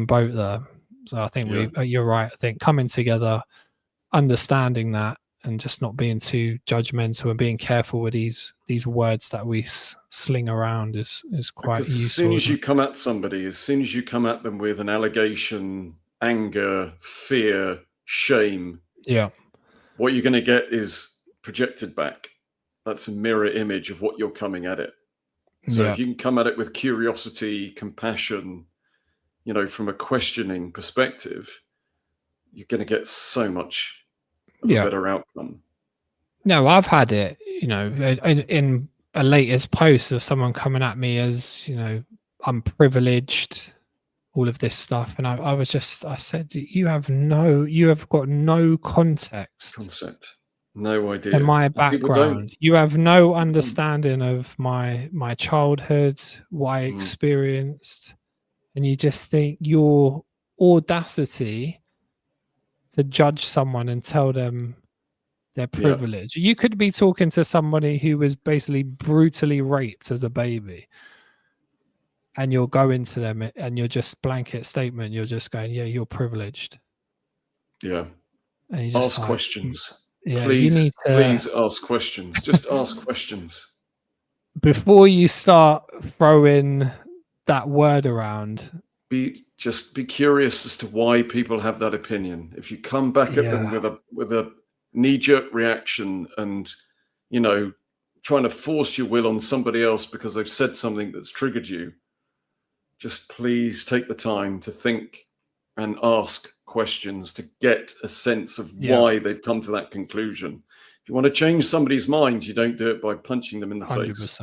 boat there. So I think you're right. I think coming together, understanding that, and just not being too judgmental and being careful with these words that we sling around is quite useful. As soon as you come at somebody, as soon as you come at them with an allegation, anger, fear, shame, what you're going to get is projected back. That's a mirror image of what you're coming at it. So if you can come at it with curiosity, compassion, from a questioning perspective, you're going to get so much of a better outcome. No, I've had it, in a latest post of someone coming at me as, I'm privileged, all of this stuff. And I said, you have got no concept, no idea. To my background. You have no understanding of my childhood, what I experienced. And you just think your audacity to judge someone and tell them they're privileged. You could be talking to somebody who was basically brutally raped as a baby, and you'll go into them and you're just blanket statement. You're just going, yeah, you're privileged. Yeah. And you just ask questions. Yeah, please ask questions. Just ask questions. Before you start throwing that word around, be curious as to why people have that opinion. If you come back at them with a knee-jerk reaction and trying to force your will on somebody else because they've said something that's triggered you, just please take the time to think and ask questions to get a sense of why they've come to that conclusion. If you want to change somebody's mind, you don't do it by punching them in the 100%. Face.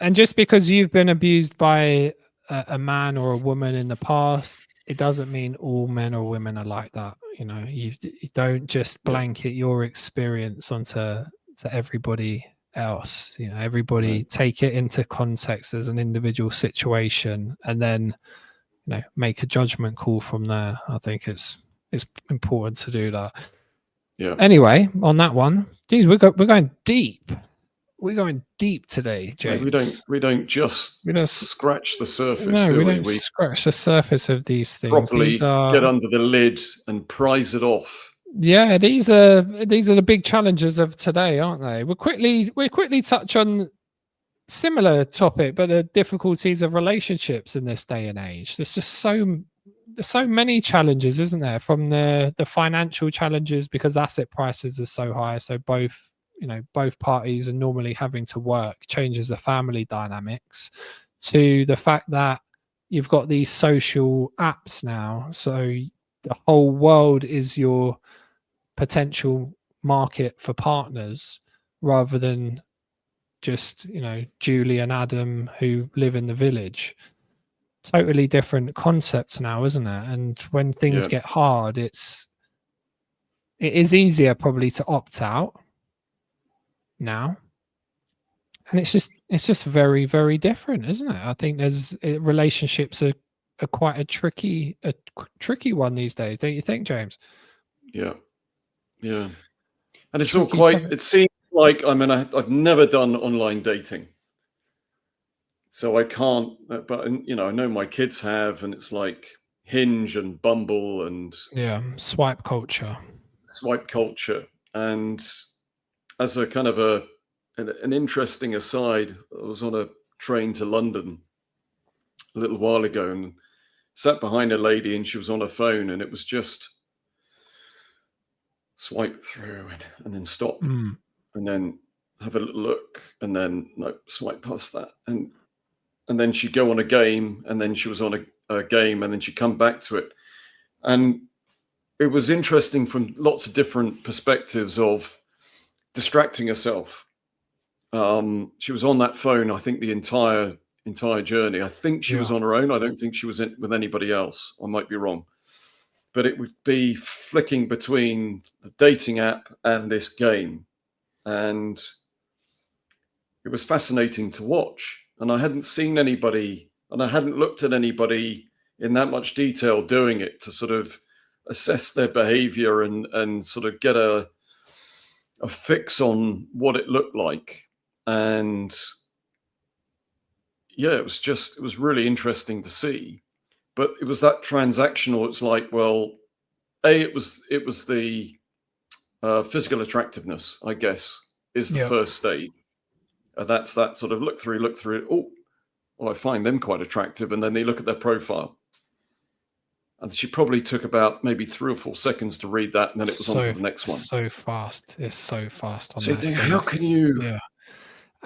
And just because you've been abused by a man or a woman in the past, it doesn't mean all men or women are like that. You don't just blanket your experience onto everybody else. Everybody take it into context as an individual situation, and then make a judgment call from there. I think it's important to do that. Yeah. Anyway, on that one, geez, we're going deep. we're going deep today, Mate, James. we don't just We don't. scratch the surface, No, do we we? don't We scratch the surface of these things. These properly get are, under the lid and prise it off. yeah, these are the big challenges of today, aren't they? We'll quickly touch on similar topic, but the difficulties of relationships in this day and age. There's so many challenges, isn't there? From the financial challenges because asset prices are so high, so both parties are normally having to work, changes the family dynamics, to the fact that you've got these social apps now, so the whole world is your potential market for partners rather than just Julie and Adam who live in the village. Totally different concepts now, isn't it? And when things Yeah. get hard, it is easier probably to opt out now, and it's just very, very different, isn't it? I think relationships are quite a tricky one these days, don't you think, James? Yeah, and it's Tricky all quite. topic. It seems like I've never done online dating, so I can't. But I know my kids have, and it's like Hinge and Bumble and Yeah, swipe culture. swipe culture. And as a kind of an interesting aside, I was on a train to London a little while ago and sat behind a lady, and she was on her phone, and it was just swipe through and then stop and then have a little look and then no, swipe past that and then she'd go on a game, and then she was on a game, and then she'd come back to it. And it was interesting from lots of different perspectives of distracting herself. She was on that phone, I think, the entire journey. I think she was on her own. I don't think she was with anybody else. I might be wrong. But it would be flicking between the dating app and this game. And it was fascinating to watch. And I hadn't seen anybody, and I hadn't looked at anybody in that much detail doing it to sort of assess their behavior and sort of get a fix on what it looked like. And yeah, it was really interesting to see. But it was that transactional. It's like, well, it was the physical attractiveness, I guess, is the first stage. That's that sort of look through. Oh, I find them quite attractive. And then they look at their profile. And she probably took about maybe 3 or 4 seconds to read that. And then it was on to the next one. So fast. It's so fast on so that. How can you... Yeah.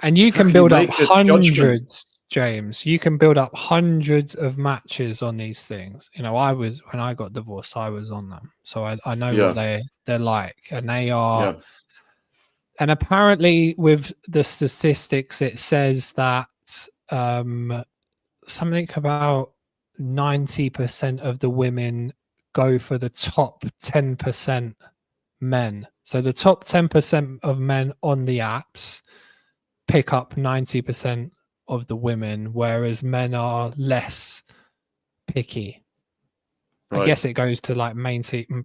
And you can build up hundreds, James. You can build up hundreds of matches on these things. When I got divorced, I was on them. So I know what they're like. And they are... Yeah. And apparently with the statistics, it says that something about 90% of the women go for the top 10% men. So the top 10% of men on the apps pick up 90% of the women, whereas men are less picky. Right. I guess it goes to like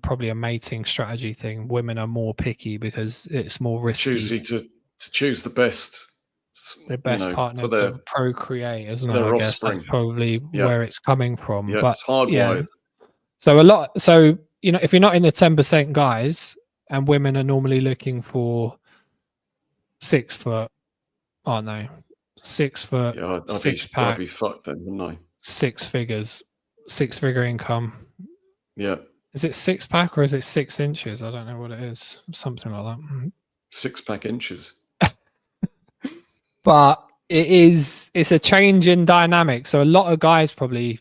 probably a mating strategy thing. Women are more picky because it's more risky. Choosy to choose the best partner for their, to procreate, isn't it? I guess that's probably where it's coming from. Yeah, but it's hardwired. Yeah. So if you're not in the 10% guys, and women are normally looking for 6 foot, oh no, 6 foot, yeah, six pack, I'd be fucked then, wouldn't I? 6 figures, 6-figure income. Yeah. Is it 6-pack or is it 6 inches? I don't know what it is. Something like that. 6-pack inches. But it's a change in dynamic. So a lot of guys probably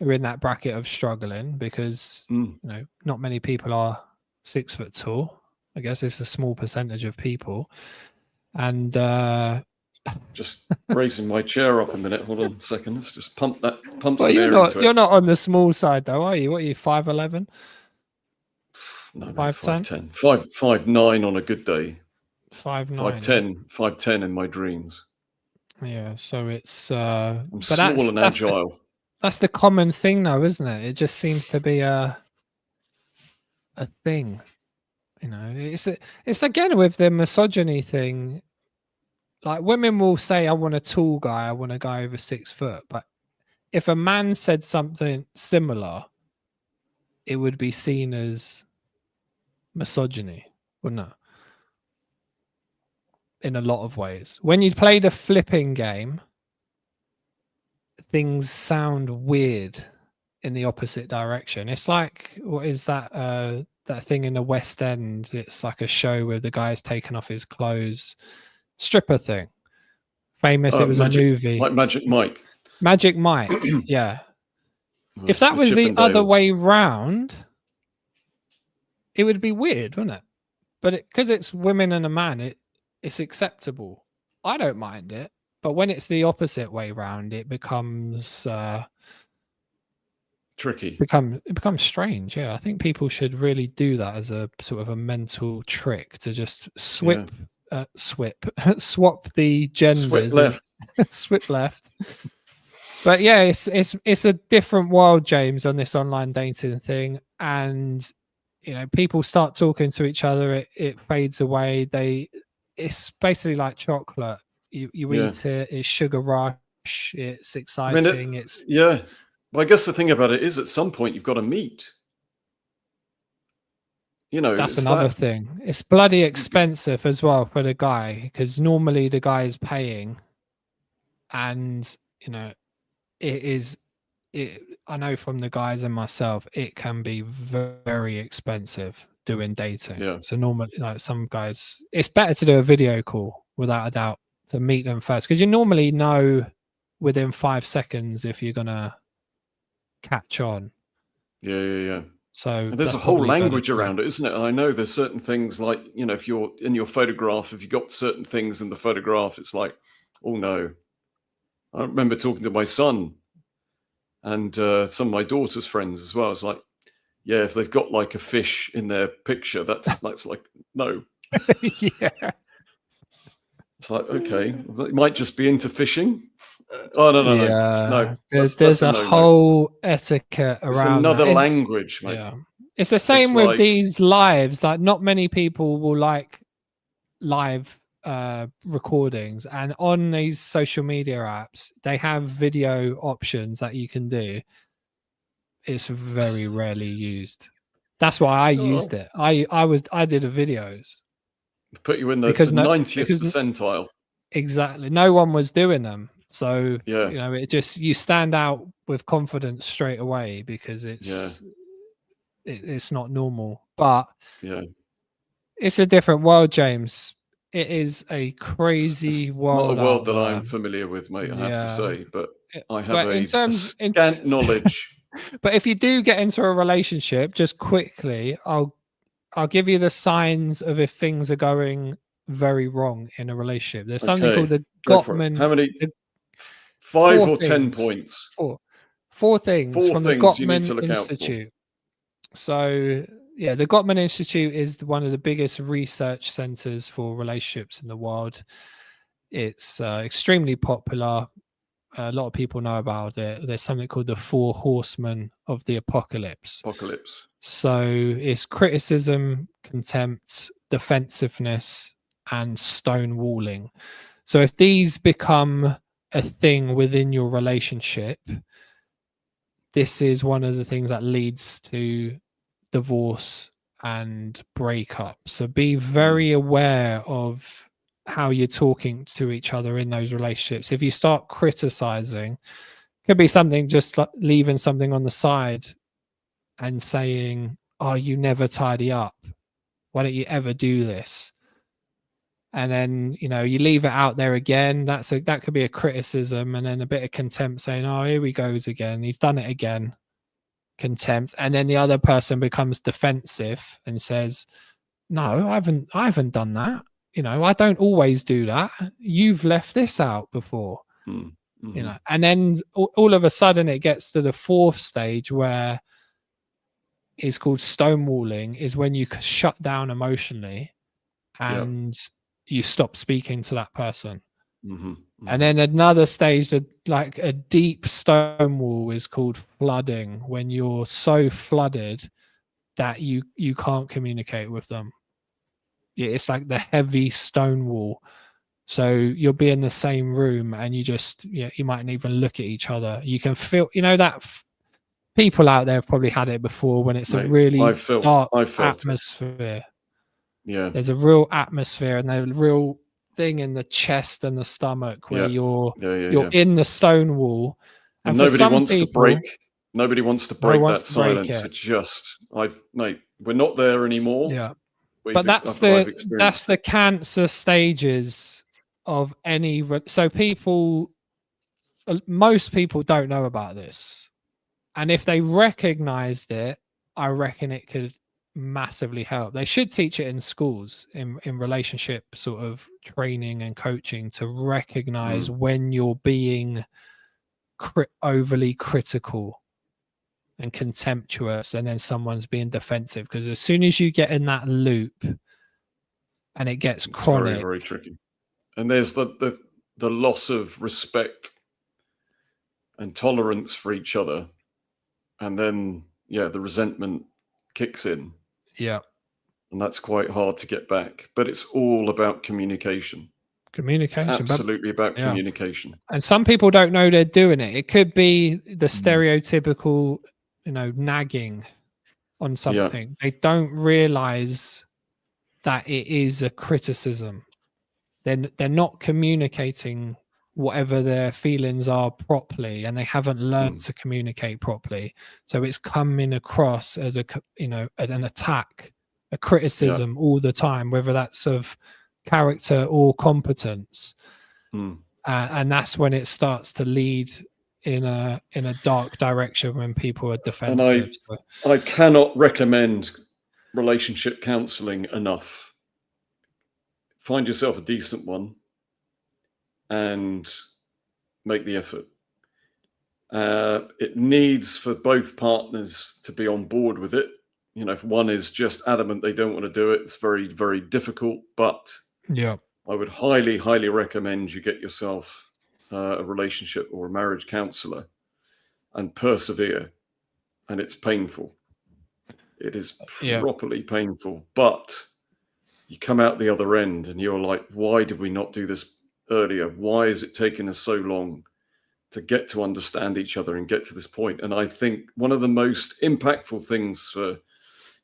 are in that bracket of struggling because not many people are 6 foot tall. I guess it's a small percentage of people. And just raising my chair up a minute. Hold on a second. Let's just pump some air into it. You're not on the small side though, are you? What are you, 5'11"? No, 5'10". 5'9" on a good day. 5'9". 5'10" in my dreams. Yeah, so it's I'm small and agile. That's the common thing though, isn't it? It just seems to be a thing. It's again with the misogyny thing. like women will say, I want a tall guy, I want a guy over 6 foot. But if a man said something similar, it would be seen as misogyny, wouldn't it? In a lot of ways. When you play the flipping game, things sound weird in the opposite direction. It's like, what is that that thing in the West End? It's like a show where the guy's taken off his clothes, stripper thing. Famous, it was a movie. Like Magic Mike. Magic Mike, yeah. If that was the other way round, it would be weird, wouldn't it? But because it's women and a man, it's acceptable. I don't mind it. But when it's the opposite way round, it becomes tricky. It becomes strange. Yeah, I think people should really do that as a sort of a mental trick to just swap the genders, swip left. But yeah, it's a different world, James, on this online dating thing, and people start talking to each other. It fades away. It's basically like chocolate. You eat it. It's sugar rush. It's exciting. Well, I guess the thing about it is, at some point, you've got to meet. That's another thing. It's bloody expensive as well for the guy, because normally the guy is paying, and I know from the guys and myself, it can be very expensive doing dating. Yeah. So normally, some guys, it's better to do a video call without a doubt, to meet them first, because you normally know within 5 seconds if you're gonna catch on. Yeah. So and there's a whole language around it, isn't it? And I know there's certain things like, if you're in your photograph, if you got certain things in the photograph, it's like, oh no. I remember talking to my son and some of my daughter's friends as well. It's like, yeah, if they've got like a fish in their picture, that's like, no. Yeah. It's like, okay, it might just be into fishing. Oh, no. There's a whole etiquette around. It's another language, mate. Yeah. It's the same with these lives. Like, not many people will like live recordings, and on these social media apps they have video options that you can do. It's very rarely used. That's why I used it. I did videos. Put you in the 90th percentile. Exactly. No one was doing them. So yeah. It just, you stand out with confidence straight away, because it's not normal. But it's a different world, James. It is a crazy world. Not a world that I'm familiar with, mate, I have to say, but I have a scant knowledge. But if you do get into a relationship, just quickly, I'll give you the signs of if things are going very wrong in a relationship. There's something called the Gottman. How many? 5 or 10 points? Four things from the Gottman Institute. So yeah, the Gottman Institute is one of the biggest research centers for relationships in the world. It's extremely popular. A lot of people know about it. There's something called the 4 horsemen of the apocalypse. So it's criticism, contempt, defensiveness, and stonewalling. So if these become a thing within your relationship, this is one of the things that leads to divorce and breakup. So be very aware of how you're talking to each other in those relationships. If you start criticizing, could be something just like leaving something on the side and saying, oh, you never tidy up, why don't you ever do this? And then you leave it out there again. That could be a criticism, and then a bit of contempt, saying, oh, here he goes again, he's done it again. Contempt. And then the other person becomes defensive and says, no, I haven't done that. I don't always do that. You've left this out before. Mm-hmm. And then all of a sudden it gets to the 4th stage, where it's called stonewalling, is when you shut down emotionally and you stop speaking to that person. Mm-hmm. Mm-hmm. And then another stage, like a deep stonewall, is called flooding, when you're so flooded that you can't communicate with them. It's like the heavy stonewall, So you'll be in the same room and you mightn't even look at each other. You can feel, that people out there have probably had it before when it's a Mate, really dark I felt it. atmosphere. Yeah. There's a real atmosphere and a real thing in the chest and the stomach where Yeah. you're in the stone wall. And And for some people, nobody wants to no one break wants that to break silence. it. It's just, mate, we're not there anymore. Yeah. But that's I've experienced the it. cancer stages of any. So most people don't know about this, and if they recognized it, I reckon it could massively help. They should teach it in schools in relationship sort of training and coaching to recognize when you're being overly critical and contemptuous, and then someone's being defensive. Because as soon as you get in that loop and it gets It's chronic, very, very tricky. And there's the loss of respect and tolerance for each other, and then the resentment kicks in. Yeah. And that's quite hard to get back. But it's all about communication. Communication. It's absolutely about communication. And some people don't know they're doing it. It could be the stereotypical, nagging on something. They don't realize that it is a criticism. They're not communicating whatever their feelings are properly, and they haven't learned to communicate properly. So it's coming across as an attack, a criticism all the time, whether that's of character or competence. And that's when it starts to lead in a dark direction when people are defensive. And I cannot recommend relationship counseling enough. Find yourself a decent one and make the effort. It needs for both partners to be on board with it. If one is just adamant they don't want to do it, it's very, very difficult. But I would highly, highly recommend you get yourself a relationship or a marriage counselor and persevere. And it's painful. It is properly painful. But you come out the other end and you're like, why did we not do this earlier? Why is it taking us so long to get to understand each other and get to this point? And I think one of the most impactful things for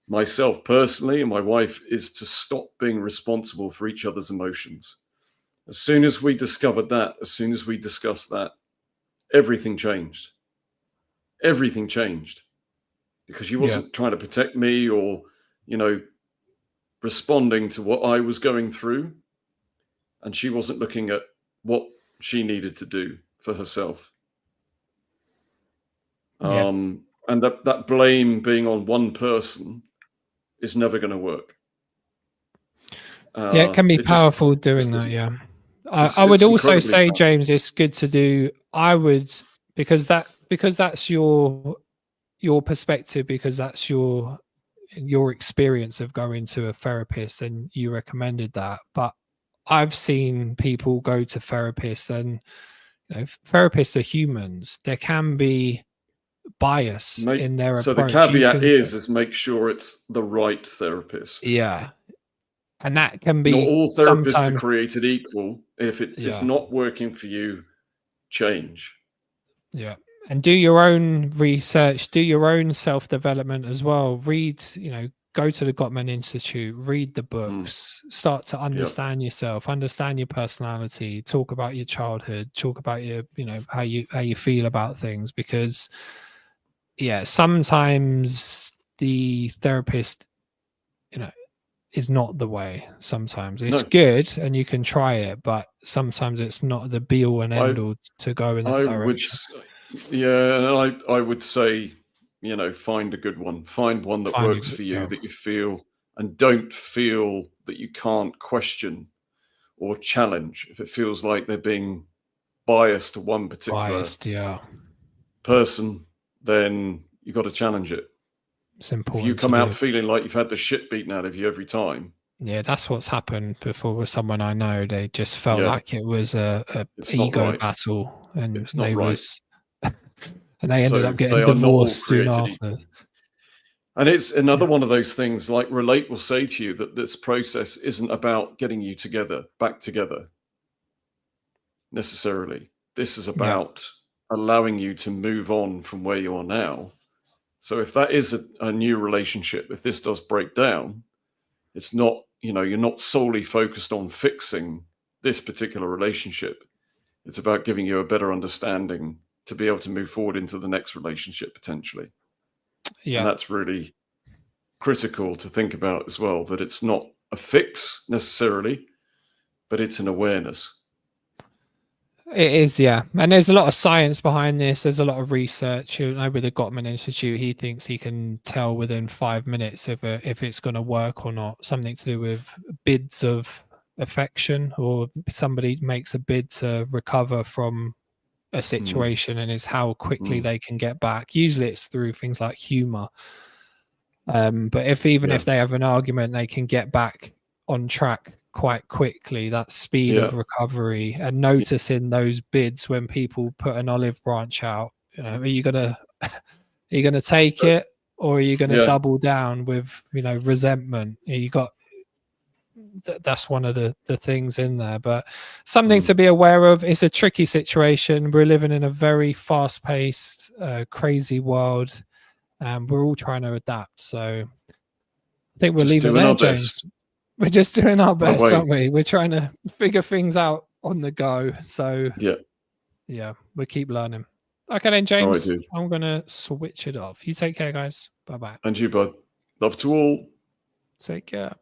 myself personally and my wife is to stop being responsible for each other's emotions. As soon as we discovered that, as soon as we discussed that, everything changed. Everything changed because she wasn't trying to protect me or, responding to what I was going through. And she wasn't looking at what she needed to do for herself. And that blame being on one person is never going to work. It can be powerful doing that. I would also say, powerful. James, it's good to do. I would, because that's your perspective, because that's your experience of going to a therapist, and you recommended that. But I've seen people go to therapists, and therapists are humans. There can be bias in their approach. So the caveat is make sure it's the right therapist. Yeah. And that can be, not all therapists are created equal. If it is not working for you, change. Yeah. And do your own research, do your own self-development as well. Read, go to the Gottman Institute, read the books, start to understand yourself, understand your personality, talk about your childhood, talk about your, how you feel about things. Because sometimes the therapist, is not the way. Sometimes it's good and you can try it, but sometimes it's not the be all and end all to go in that direction. And I would say, find a good one. Find one that works for you, that you feel, and don't feel that you can't question or challenge. If it feels like they're being biased to one particular person, then you got to challenge it. It's important. If you come out feeling like you've had the shit beaten out of you every time. Yeah, that's what's happened before with someone I know. They just felt like it was a ego battle, and it's not right. And they ended up getting divorced soon after. And it's another one of those things, like Relate will say to you that this process isn't about getting you back together. necessarily. This is about allowing you to move on from where you are now. So if that is a new relationship, if this does break down, it's not, you're not solely focused on fixing this particular relationship. It's about giving you a better understanding to be able to move forward into the next relationship potentially. Yeah. And that's really critical to think about as well, that it's not a fix necessarily, but it's an awareness. It is, yeah. And there's a lot of science behind this. There's a lot of research. You know, with the Gottman Institute, he thinks he can tell within 5 minutes if it's going to work or not. Something to do with bids of affection, or somebody makes a bid to recover from a situation, and it's how quickly they can get back. Usually it's through things like humor. But if they have an argument, they can get back on track quite quickly. That speed of recovery, and noticing those bids when people put an olive branch out. Are you gonna take it, or are you gonna double down with resentment? That's one of the things in there, but something to be aware of. It's a tricky situation. We're living in a very fast-paced, crazy world, and we're all trying to adapt. So I think we'll leave it there, James. We're just doing our best, aren't we? We're trying to figure things out on the go. So yeah, we keep learning. Okay then, James, I'm going to switch it off. You take care, guys. Bye-bye. And you, bud. Love to all. Take care.